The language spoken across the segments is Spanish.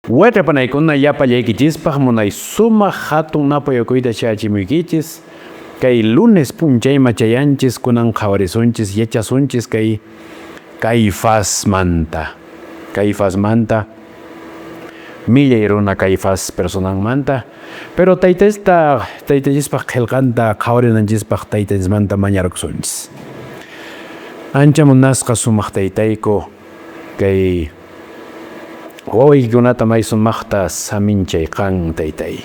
Watapanaykunna yapallaykichispaq munay sumaq hatun napayukuyta chachimuykichisq kay lunes punchayman chayanchis kunan qhawarisunchis yachasunchis kay Caifasmanta millay runa Caifás personanmanta pero taytachispaq qillqanta qhawarinanchispaq taytachismanta mañarukusunchis ancha munasqa sumaq taytayku kay wawaykunata may sumaqta saminchay qan taytay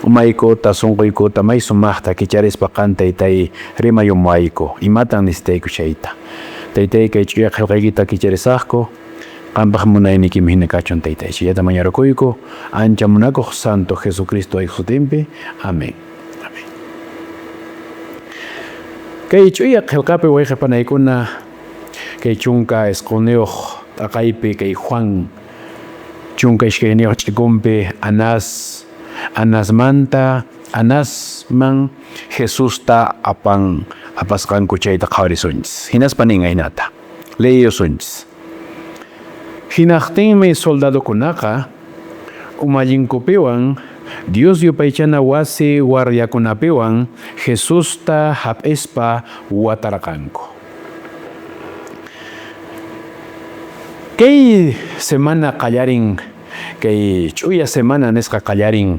umaykuta sunquykuta may sumaqta kicharispa qan taytay rimayumayku imatan nistayku chayta taytay kay ch'uya qillqaykita kicharisaqku qanpaq munaynikimi hina kachun taytay chayata mañarukuyku ancha munakuq Santo Jesucristo sutinpi amén kay ch'uya qillqapi wayqipanaykuna kay chunka Esquniyuq t'aqaypi kay Juan chunka ishkayniyuq ch'ikunpi Anasman Jesusta apasqanku chayta qhawarisunchis hinaspa nin aynata leyosunchis hinaqtinmi soldadokunaqa umallinkupiwan Dios yupaychana wasi waryakunapiwan Jesusta hap'ispa watarqanku kay semana qallarin kay ch'uya semana nisqa qallarin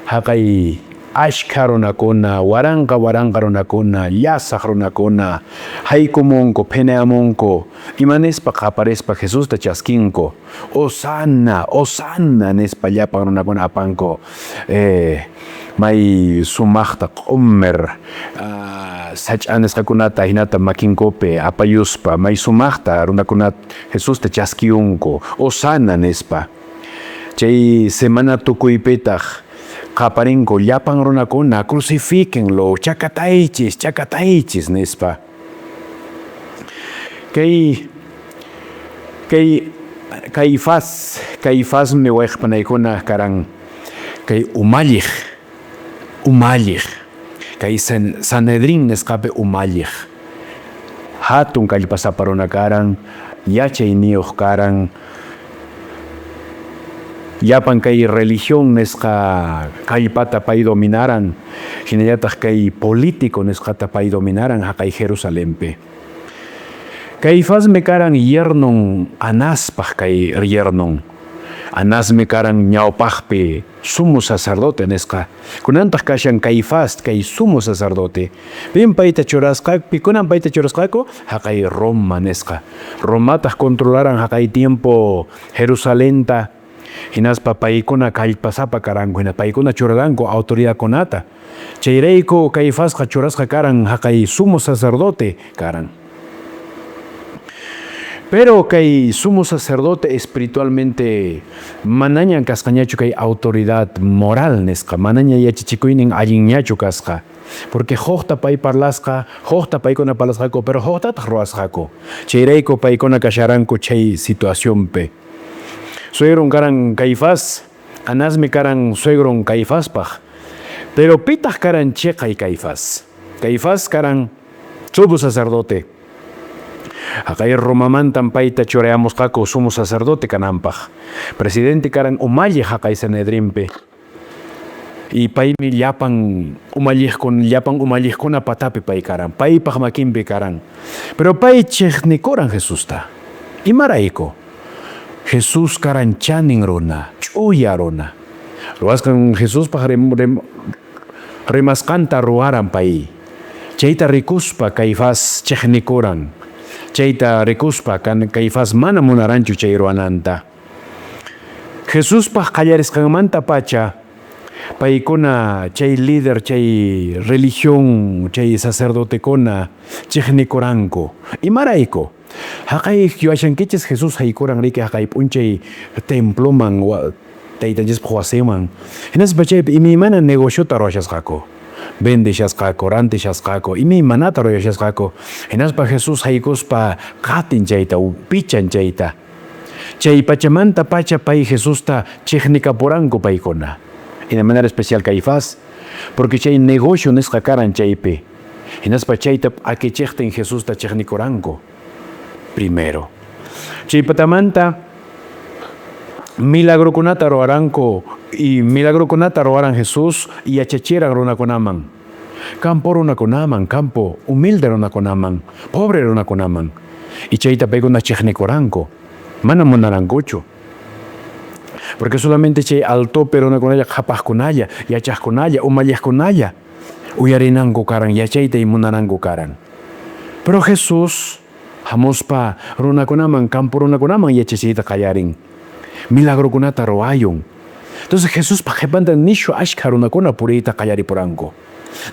haqay ashkha runakuna waranqa runakuna llasaq runakuna haykumunku phineamunku imanispa qaparispa Jesusta chaskinku Osana nispa llapan runakuna apanku may sumaqta q'umir sach'a nisqakunata hinata makinkupi apayuspa may sumaqta runakunata Jesusta chaskiyunku Osana nispa chay semana tukuypitaq qaparinku llapan runakuna crucifiquenlo chakataychis nispa kay Caifásmi wayqipanaykuna karan kay umalliq kay Sanedrin nisqapi umalliq hatun kallpasapa runa karan yachayniyuq karan llapan kay religión nisqa kallpata pay dominaran hinallataq kay político nisqata pay dominaran haqay Jerusalempi Caifásmi karan yernun Anaspaq kay yernun Anasmi karan ñawpaqpi sumo sacerdote nisqa kunantaq kashan Caifás kay sumo sacerdote pin payta churasqapi kunan payta churasqaku haqay Roma nisqa Romataq controlaran haqay tiempo Jerusalenta hinaspa paykuna kallpasapa karanku hina paykuna churarqanku autoridadkunata chayrayku Caifásqa churasqa karan haqay sumo sacerdote karan pero kay sumo sacerdote espiritualmente manañan kasqañachu kay autoridad moral nisqa manaña yachachiykuynin allinñachu kasqa porque huqta pay parlasqa huqta paykuna parlasqaku pero huqtataq ruwasqaku chayrayku paykuna kasharanku chay situacionpi suegron karan Caifás Anasmi karan suegron Caifáspaq pero pitaq karan chiqay Caifás karan sumo sacerdote haqay Romamantan payta churayamusqaku sumo sacerdote kananpaq presidente karan umalliq haqay Sanedrinpi y paymi llapan umalliqkuna patapi pay karan paypaq makinpi karan pero pay chiqnikuran Jesusta imarayku Jesus karan chanin runa ch'uya runa ruwasqan Jesuspaq rimasqanta ruwaran pay chayta rikuspa Caifás chiqnikuran chayta rikuspa Caifás mana munaranchu chay ruwananta Jesuspaq qallarisqanmanta pacha paykuna chay líder chay religión chay sacerdotekuna chiqnikuranku imarayku haqay yuwashankichis Jesús haykuran riki haqay p'unchay temploman taytanchispaq wasiman hinaspa chaypi imaymana negociota ruwashasqaku vendishasqaku rantishasqaku imaymanata rurashasqaku hinaspa Jesús haykuspa qatin chayta pichan chayta chay pachamanta pacha pay Jesusta chiqnikapuranku paykuna de manera especial Caifás porque chay negocio nisqa karan chaypi hinaspa chayta akichiqtin Jesusta chiqnikuranku primero chaypatamanta Milagrokunata ruwaranku y milagrokunata ruwaran Jesús y yachachiran runakunaman. Campo runakunaman, campo humilde runakunaman, pobre runakunaman. Y chayta paykuna chiqnikuranku, mana munarankuchu. Porque solamente chay altope runakunalla qhapaqkunalla, yachaqkunalla, umalliqkunalla uyarinanku karan, yachayta y munananku karan. Pero Jesús hamuspa runakunaman, campo runakunaman yachachiyta qallarin. Milagrokunata ruwayun. Entonces Jesús pa qhipanta nishu ashka runakuna puriyta qallaripuranku.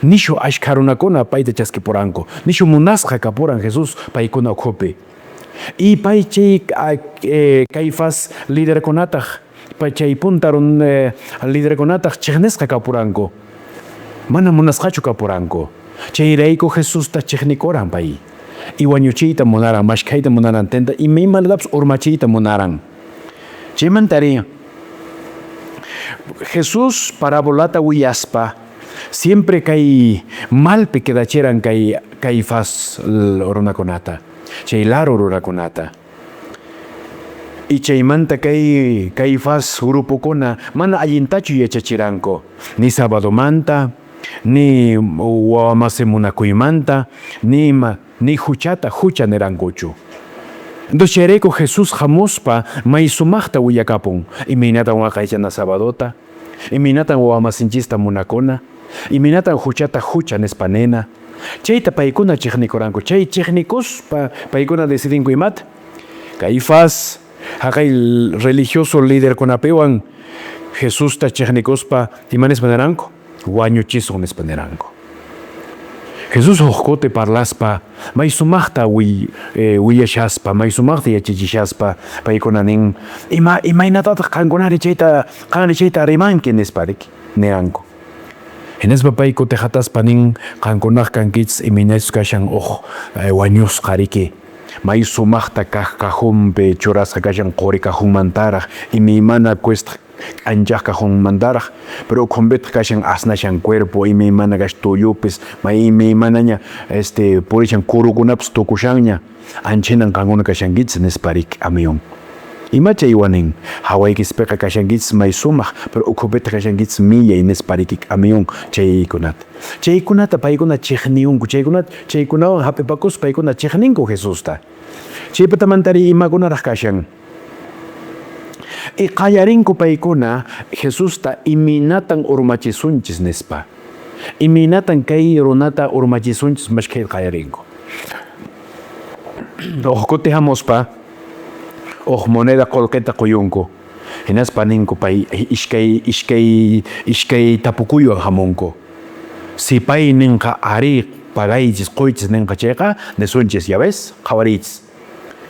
Nishu ashka runakuna payta chaskipuranku. Nishu munasqa kapuran Jesús paykuna ukhupi. Y pay chay Caifás liderkunataq pay chay punta liderkunataq chiqnisqa kapuranku. Mana munasqachu kapuranku. Chayrayku Jesusta chiqnikuran pay. Y wañuchiyta munaran, mashkhayta munaran, tenta imaymanatapas urmachiyta munaran. Chaymantari Jesús parabolata wiyaspa siempre kay malpi quedacheran kay Caifás runakunata, chay laro runakunata. Y chaymanta kay Caifás grupukuna mana allintachu yachachiranku, ni sabadumanta, ni wawamasi munakuymanta, ni hucha nirankuchu. Entonces chayrayku Jesús hamuspa may sumaqta willakapun, imaynatan waqaychana sabadota, imaynatan wawamasinchista munakuna, imaynatan hucha nispa nena. Chayta paykuna chiqnikuranku, chay chiqnikuspa paykuna decidinku imata. Caifás haqay religioso liderkunapiwan Jesusta chiqnikuspa imanispa niranku, wañuchisun nispa niranku. Jesús hukkuti parlaspa may sumaqta willashaspa, may sumaqta yachachishaspa paykuna nin imaynatataq qankunari chayta rimanki nisparik niranku. Hinaspa pay kutiqataspa nin qankunaq kankichis imaynachus kashan wañusqariki. May sumaqta kaq kajunpi churasqa kashan quri kajunmantaraq imaymana cuesta anchaq kajunmantaraq, pero ukhunpita kashan asnashan cuerpo imaymana kash tuyupis, imaymanaña purishan kurukunapas tukushanña anchinan qankuna kashankichis nisparik amiyon. Imacha iwanin hawaykispiqa kashankichis may sumaq, pero ukhupita kashankichis millay nisparikik amiyon chaykunata. Chaykunata paykuna chiqniyunku, chaykunawan hapipakus paykuna chiqninku Jesusta. Chaypatamantari imakunaraq kashan. Y qallarinku paykuna Jesusta iminatan urmachisunchis nispa. Iminatan kay runata urmachisunchis mashkhay qallarinku. Uhkuti hamuspa moneda qolqeta quyunku. Hinaspa ninku pay ishkay tapukuywan hamunku. Si pay ninqa ari pagaychis quychis ninqa chayqa nisunchis ya ves qhawariychis.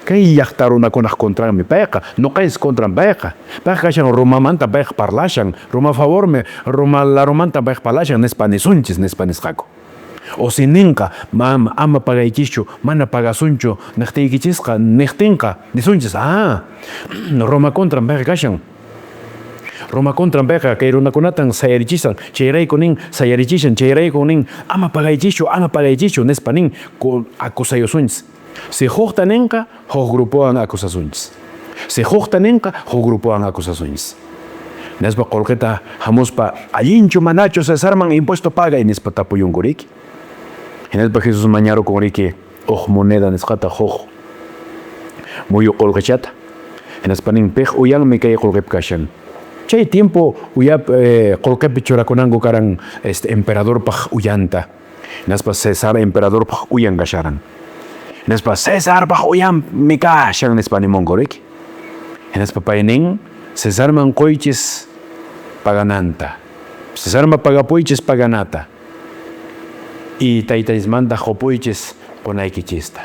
Kay llaqta runakunaq contranmi payqa, nuqaychis contran payqa. Payqa kashan Romamanta payqa parlashan, Roma favormi Romanta payqa parlashan nispa nisunchis nispa nisqaku. O si ninqa ama pagaychischu, mana pagasunchu niqtiykichisqa niqtinqa nisunchis Roma contran payqa kashan. Roma contran payqa kay runakunatan sayarichishan, chayrayku nin sayarichishan, chayrayku nin ama pagaychischu nispa nin acusayusunchis. Si huqta ninqa, huq grupuwan acusasunchis. Si huqta ninqa, huq grupuwan acusasunchis. Nispa qolqeta hamuspa allinchu manachu Cesarman impuesto pagay nispa tapuyunkuriki. Hinaspa Jesús mañarukunriki moneda nisqata huq muyu qolqechata. Hinaspa nin piq uyanmi kay qolqep kashan. Chay tiempo uyap qolqepi churakunanku karan emperadorpaq uyanta. Hinaspa Cesar emperadorpaq uyan kasharan. Hinaspa Cesarpaq uyanmi kashan nispa nimunkuriki. Hinaspa paynin Cesarman quychis pagananta. Cesarman pagapuychis paganata. Y taytaysmanta qupuychis qunaykichista.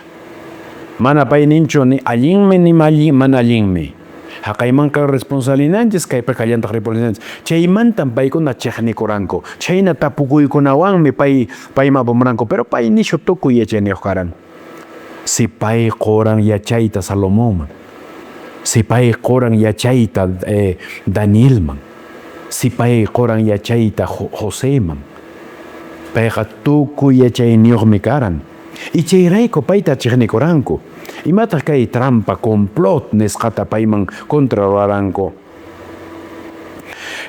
Mana pay ninchu ni allinmi ni mana allinmi. Haqaymanqa responsabilidades kaypa kallantaq responsabilidades. Chaymantan paykuna chiqnikuranku. Chayna tapukuykunawanmi payma apumuranku, pero pay nishu tukuy yachayniyoq karan. Si pay qoran yachayta Salomonman, si pay qoran yachayta Danielman, si pay qoran yachayta Joséman, payqa tukuy yachayniyoqmi karan. Y chayrayku payta chiqnikuranku. Imataq kay trampa complot nisqata payman contra ruranku.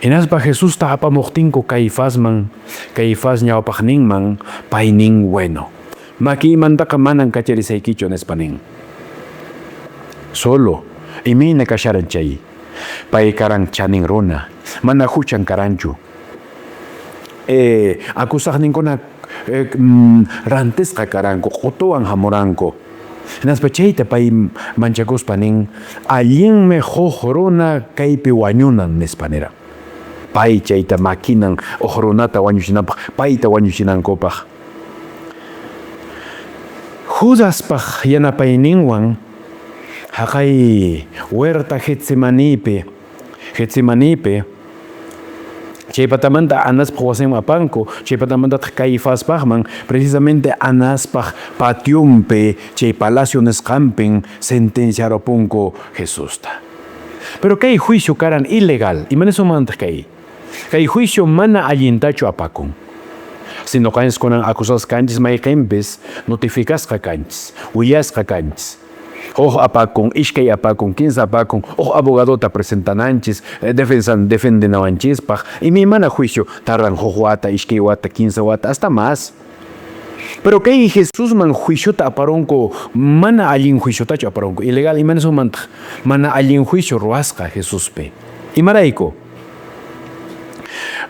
Hinaspa Jesús ta apamuqtinku Caifás ñawpaqninman paynin bueno. Makimantaqa manan kacharisaykichu nispanin. Solo imina kasharan chay. Pay karan chanin runa. Mana huchan karanchu. Akusaqninkuna rantesqa karanku, qutuwan hamuranku. Hinaspa chayta pay manchakuspanin allinmi huk runa kaypi wañunan nispanira. Pay chayta makinan huk runata wañuchinanpaq, payta wañuchinankupaq. Judaspaq yanapayninwan haqay huerta Getsemanipi chaypatamanta Anaspaq wasinman apanku, chaypatamanta Caifáspaqman precisamente Anaspaq patiumpi chay palacio nisqanpin sentenciarupunku Jesusta. Pero kay juicio karan ilegal, imanisumanta kay juicio mana allintachu apakun. Sino kanchis kunan acusados kanchis mayqinpis notificasqa kanchis, uyasqa kanchis. Apakun, ishkay apakun, 15 apakun, abogadota presentananchis, defendinawanchispaq, y mi mana juicio tardan wata, ishkay wata, 15 wata, hasta más. Pero kay Jesusman juiciota aparonku, mana allin juiciotachu aparonku, ilegal imanisumanta, mana allin juicio ruasqa Jesuspe. Imarayku.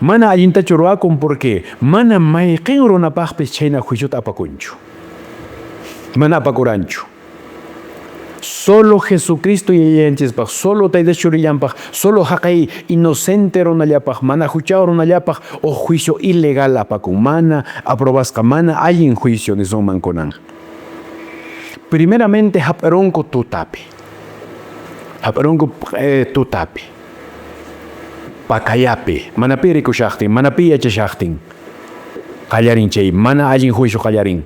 Mana allintachu ruakun porque mana mayqin runapaqpis chayna juiciota apakunchu. Mana apakuranchu. Solo Jesucristo yayanchispaq, solo Tayta Churillanpaq, solo haqay inocente runallapaq, mana huchao runallapaq o juicio ilegal apakun, mana aprobasqa, mana allin juicio nisunman kunan. Primeramente hap'arunku tutapi. Pakayapi, manapi rikushaqtin, manapi yachashaqtin. Qallarin chay, mana allin juicio qallarin.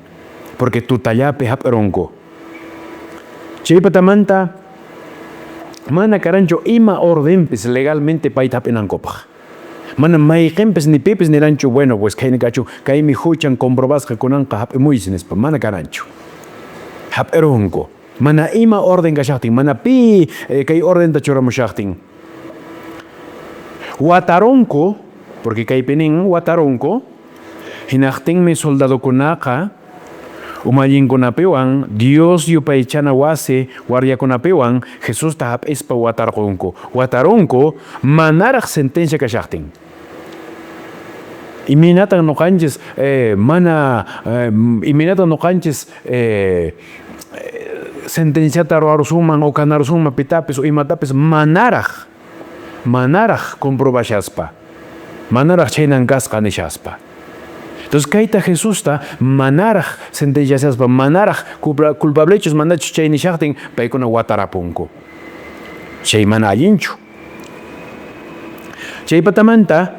Porque tutallapi hap'arunku. Chaypatamanta mana karancho ima ordenpis legalmente payta hap'inankupaq. Mana mayqinpis ni pipis niranchu bueno pues kayni kachu kaymi huchan comprobasqa kunanqa hap'imuysi nispa mana karanchu. Hap'irunku. Mana ima orden kashaqtin, mana pi kay ordenta churamushaqtin. Watarunku, porque kaypinin watarunku, hinaqtinmi soldadokunaqa umallinkunapiwan Dios yupaychana wasi waryakunapiwan Jesusta hap'ispa watarunku manaraq sentencia kashaqtin. Iminatan nuqanchis iminatan nuqanchis sentenciata ruarusunman o kanarusunman pitapis o imatapis manaraq comprobashaspa, manaraq chaynan kasqa nishaspa. Entonces kayta Jesusta manaraq sentenciasaspa, manaraq culpablechos manachus chay nishaqtin paykuna watarapunku. Chay mana allinchu. Chaypatamanta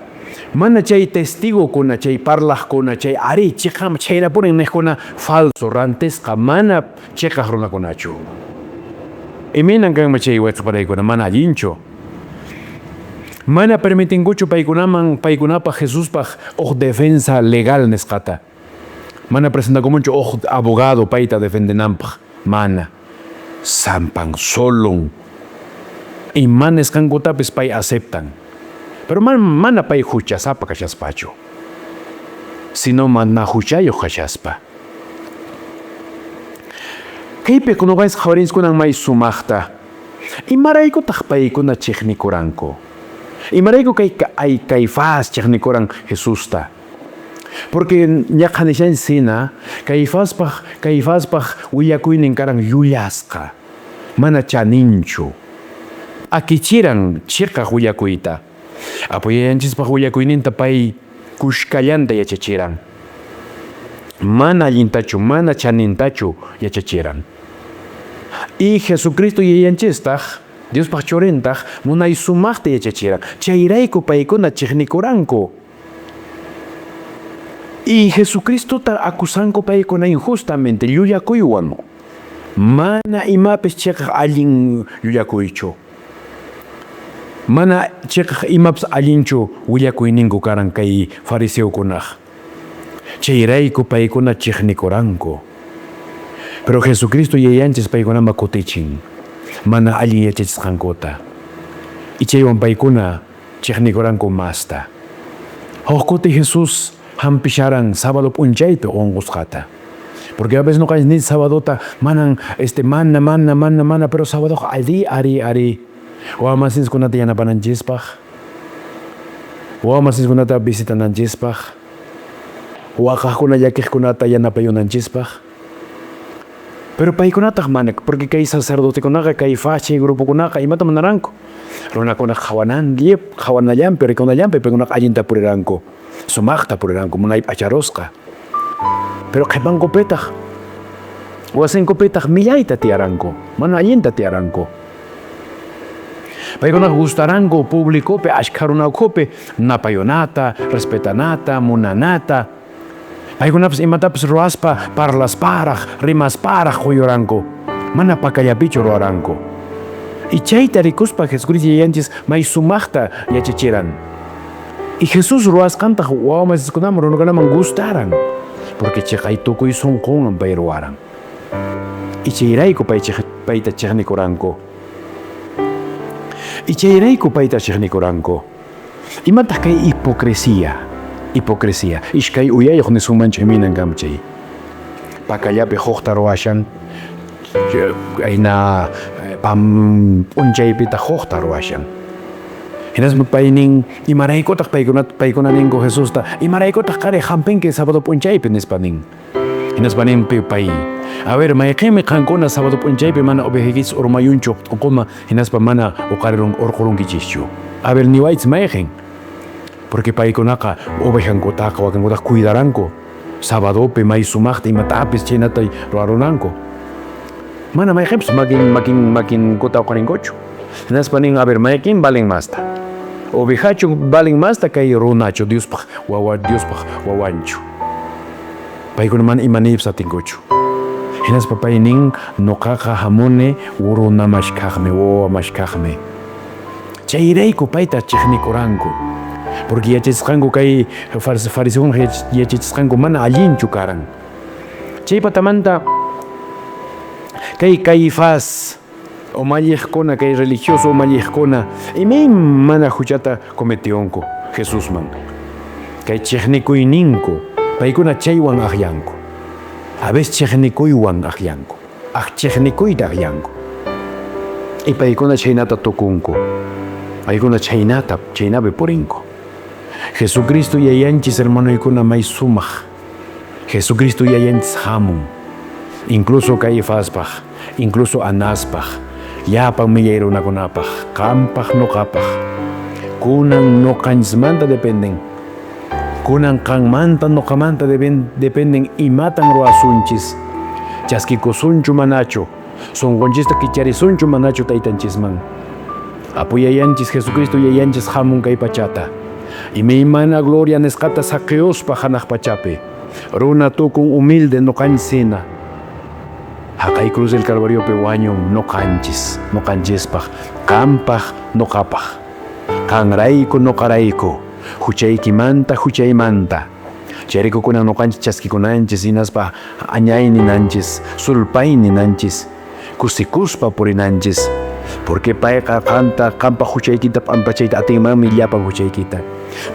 mana chay testigokuna, chay parlaqkuna, chay ari chiqam chaynapurin niqkuna falso, rantesqa, mana chiqaq runakunachu. Iminan kanma chay wayqiparaykuna mana allinchu. Mana permitinkuchu paykunapaq Jesuspaq defensa legal nisqata. Mana presentakumunchu abogado payta defendinanpaq. Mana. Sampan solon. Ima nisqankutapis pay aceptan. Pero mana pay huchasapa kashaspachu. Sino mana huchayuq kashaspa. Kaypi nuqayqa qhawarinskunan may sumaqta. Imaraykutaq paykuna chiqnikuranku. Imarayku kay Caifás chiqnikuran Jesusta. Porque ñaqanishan sina Caifáspaq willakuynin karan yuyasqa. Mana chaninchu. Akichiran chiqaq willakuyta. Apoyayanchispaq willakuyninta pay kushkallanta yachachiran. Mana allintachu, mana chanintachu yachachiran. Y Jesucristo yayanchistaq Diospaq churintaq munay sumaqta yachachiran. Chayrayku paykuna chiqnikuranku. Y Jesucristota acusanku paykuna injustamente llulakuywan. Mana imapis chiqaq allin llulakuychu. Mana chiqaq imapis allinchu willakuyninku karan kay fariseukunaq. Chayrayku paykuna chiqnikuranku. Pero Jesucristo yayanchis paykunama kutichin. Mana allin yachachisqankuta. Y chaywan paykuna chejnikoranku masta. Hokkuti Jesús hampisharan sábado punchaypi onqusqata. Porque a veces no caes ni sabadota manan mana pero sábado ari. O amasis kunata yanapananchispaj. O amasis kunata visitananchispaj. O akajkuna yakijkunata yanapayunanchispaj. Pero paykunataq manak, porque kay sacerdote kunaqa kay fachi grupo kunaqa imata manaranku. Runakuna hawanallampi rikunallampi paykunaqa allinta puriranku. Sumaqta puriranku munay p'acharusqa. Pero qhipankupitaq wasinkupitaq millayta tiyaranku, mana allinta tiyaranku. Paykunaqa gustaranku publicopi ashkha runakupi napayunata, respetanata, munanata. Paykunapas imatapas ruaspa parlasparaq, rimasparaq quyuranku. Mana pakallapichu ruwaranku. Y chayta rikuspa Jesucristo yayanchis may sumaqta yachachiran. Y Jesús ruwasqantaq wawamasiskunaman runakunaman gustaran. Porque chaqay tukuy sunqunman pay ruwaran. Y chayrayku payta chiqnikuranku. Y chayrayku payta chiqnikuranku. Imataq kay hipocresía. Ishkay uyayuq nisunmanchik minan chay. Pakallapi huqta ruwashan. Ayna p'unchaypita huqta ruwashan. Hinaspa paynin imaraykutaq paykuna ninku Jesusta imaraykutaq qari hampinki sábado p'unchaypi nispa nin. Hinaspa ninpi pay. A ver, mayqinmi qankuna sábado p'unchaypi mana ubejikis urmayunchu uquma hinaspa mana urqurunkichischu. A ver, niwaytz mayqin. Porque paykunaqa ovejankutaqa wakankutaq cuidaranku. Sábadopi may sumaqta imatapis chaynata ruwarunanku. Mana mayqinpis makin kuta uqarinkuchu. Hinaspa nin, a ver, mayqin valen masta. Ovejachu valen masta kay runachu Diospaq wawanchu. Paykuna mana imanipis atinkuchu. Hinaspa pay nin nuqaqa hamuni urunamashkaqmi, wawamashkaqmi. Chayrayku payta chiqnikuranku. Porque yachachisqanku kay fariseukuna yachachisqanku mana allinchu karan. Chaypatamanta kay Caifás umalliqkuna kay religioso umalliqkuna imay mana huchata cometiyonku Jesusman. Kay chiqnikuyninku paykuna chaywan aqllanku. A veces chiqnikuywan aqllanku. Chiqnikuyta aqllanku. Y paykuna chaynata tukunku. Paykuna chaynapi purinku. Jesucristo yayanchis hermanoykuna may sumaq. Jesucristo yayanchis hamun. Incluso Caifáspaq, incluso Anaspaq, llapan millay runakunapaq, qampaq nuqapaq. Kunan nuqanchikmanta dependen. Kunan qanmanta nuqamanta dependen imatan ruwasunchis. Chaskikusunchu manachu, sunqunchista kicharisunchu manachu taytanchisman. Apuyayanchis Jesucristo yayanchis hamun kay pachata. Imaymana gloria nisqata saqueospa hanaq pachapi. Runa tukun humilde nuqanchikshina. Haqay cruz del Calvariopi wañun nuqanchispaq, qampaq nuqapaq. Qanrayku nuqarayku, huchaykimanta huchaymanta. Chayrikukuna nuqanchik chaskikunanchis hinaspa añay ninanchis, sulpay ninanchis, kusikuspa purinanchis. Porque payqa qampa huchaykita p'ampachayta atinmanmi llapan huchaykita.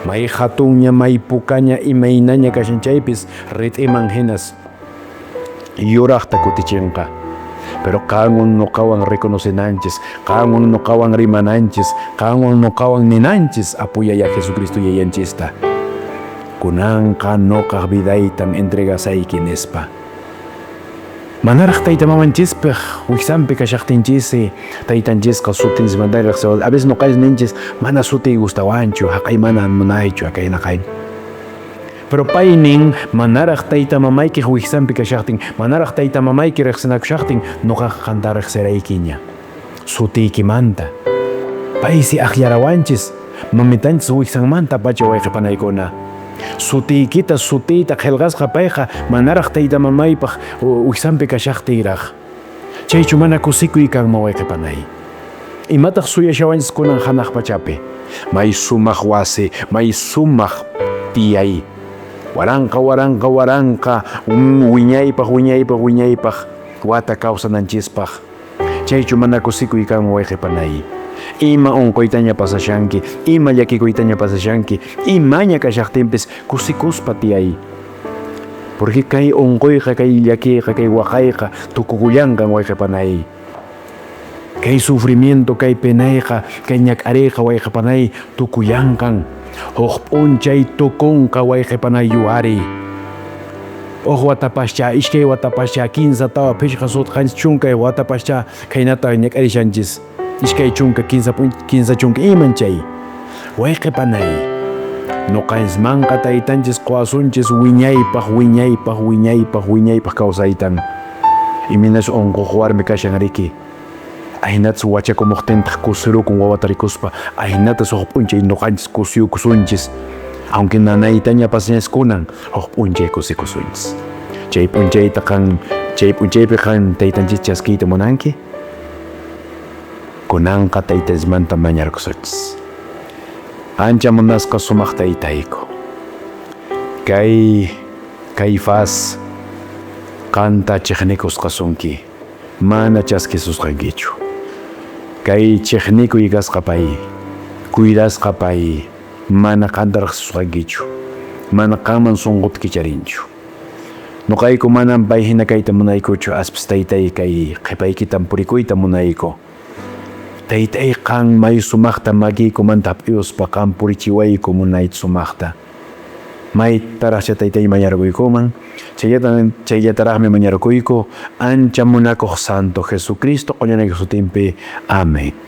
May hatunya, may pukaña, imaynaña kashanchaypis rit'iman hinas yuraqta kutichinqa. Pero qanwan nuqawan reconocenanchis, qanwan nuqawan rimananchis, qanwan nuqawan ninanchis apuyaya Jesucristo yayanchista. Kunanqa nuqaq vidaytam entregasayki nispa. Manaraq taytamamanchispaq wiksanpi kashaqtinchisi taytanchisqa sutinchikmantaraq a veces nuqanchik ninchis mana suti gustawanchu haqay mana munaychu akaynaqayn. Pero pay nin manaraq taytamamayki wiksanpi kashaqtin manaraq taytamamayki riqsinakushaqtin nuqaqa qanta riqsiraykiña sutiykimanta. Pay si aqllarawanchis mamitanchis wiksanmanta pacha wayqipanaykuna. Sutiykita sutiyta qillqasqa payqa manaraq taytamamaypaq wiksanpi kashaqtiyraq. Chaychu mana kusikuy kanman wayqipanay. Imataq suyashawanchis kunan hanaq pachapi. May sumaq wasi, may sumaq tiyay. Waranqa wiñaypaq wata kawsananchispaq. Chaychu mana kusikuy kanman wayqipanay. ima unquytaña pasashanki, ima llakikuytaña pasashanki, imaña kashaqtinpis kusikuspa tiyay. Porque kay unquyqa, kay llakiqa, kay waqayqa tukukullankan wayqipanay. Kay sufrimiento, kay penayqa, kay ñak'ariyqa wayqipanay tukuyankan. Huk p'unchay tukunqa wayqipanay yuari. Huk watapascha, ishkay watapascha, 15 tawa pichqa sutqanchis chunkay watapascha kaynata ñak'arishanchis. Ishkay chunka 15 chunka iman chay. Wayqipanay. Nuqanismanqa taytanchis quwasunchis wiñaypaq kawsaytan. Iminas unquq warmi kashan riki. Ahinatas wachakumuqtintaq kusirukun wawata rikuspa, ahinatas huk p'unchay nuqanchis kusiyukusunchis. Aunque nanaytaña pasañas kunan, huk p'unchay kusikusunchis. Chay p'unchaypi qan taytanchis chaskiyta munanki, kunanqa taytanchismanta mañarkusunchis. Ancha munasqa sumaq taytayku. Kay faz qanta chiqnikusqasunki, mana chaskisusqankichu. Kay chiqnikuy kasqapay, cuidasqapay, mana qantarqsusqankichu, mana qanman sunquta kicharinchu. Nuqayku manan pay hina kayta munaykuchu, aspas taytay kay qhipaykita purikuyta munayku. Taytay qan may sumaqta makiykumanta hap'iyuspa qan purichiwayku munayta sumaqta. Maytaraqcha taytay mañarquykuman, chayllataraqmi mañarquyku, ancha munakuq Santo Jesucristo qoñanayku sutinpi. Amén.